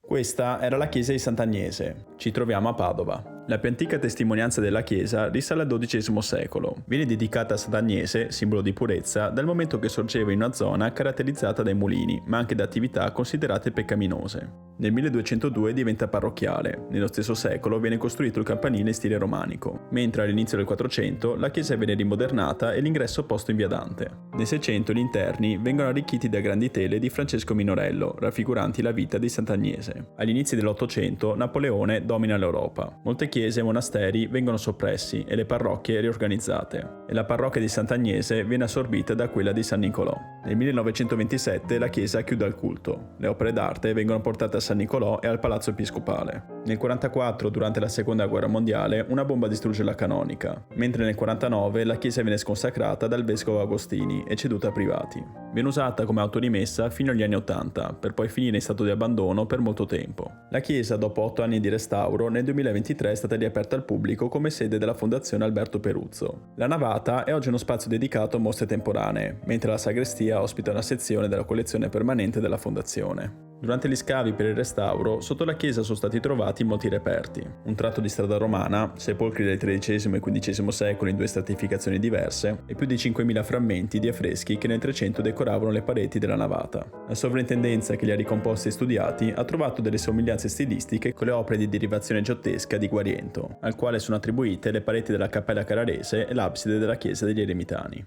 Questa era la chiesa di Sant'Agnese. Ci troviamo a Padova. La più antica testimonianza della chiesa risale al XII secolo. Viene dedicata a Sant'Agnese, simbolo di purezza, dal momento che sorgeva in una zona caratterizzata dai mulini, ma anche da attività considerate peccaminose. Nel 1202 diventa parrocchiale. Nello stesso secolo viene costruito il campanile in stile romanico, mentre all'inizio del 400 la chiesa viene rimodernata e l'ingresso posto in via Dante. Nel 600 gli interni vengono arricchiti da grandi tele di Francesco Minorello, raffiguranti la vita di Sant'Agnese. Agli inizi dell'Ottocento Napoleone domina l'Europa. Molte chiese e monasteri vengono soppressi e le parrocchie riorganizzate, e la parrocchia di Sant'Agnese viene assorbita da quella di San Nicolò. Nel 1927 la chiesa chiude al culto. Le opere d'arte vengono portate a San Nicolò e al Palazzo Episcopale. Nel 1944, durante la Seconda Guerra Mondiale, una bomba distrugge la canonica, mentre nel 1949 la chiesa viene sconsacrata dal vescovo Agostini e ceduta a privati. Viene usata come autorimessa fino agli anni 80, per poi finire in stato di abbandono per molto tempo. La chiesa, dopo 8 anni di restauro, nel 2023 è stata riaperta al pubblico come sede della Fondazione Alberto Peruzzo. La navata è oggi uno spazio dedicato a mostre temporanee, mentre la sagrestia ospita una sezione della collezione permanente della Fondazione. Durante gli scavi per il restauro, sotto la chiesa sono stati trovati molti reperti. Un tratto di strada romana, sepolcri del XIII e XV secolo in 2 stratificazioni diverse, e più di 5.000 frammenti di affreschi che nel 300 decoravano le pareti della navata. La sovrintendenza che li ha ricomposti e studiati ha trovato delle somiglianze stilistiche con le opere di derivazione giottesca di Guariento, al quale sono attribuite le pareti della Cappella Carrarese e l'abside della chiesa degli Eremitani.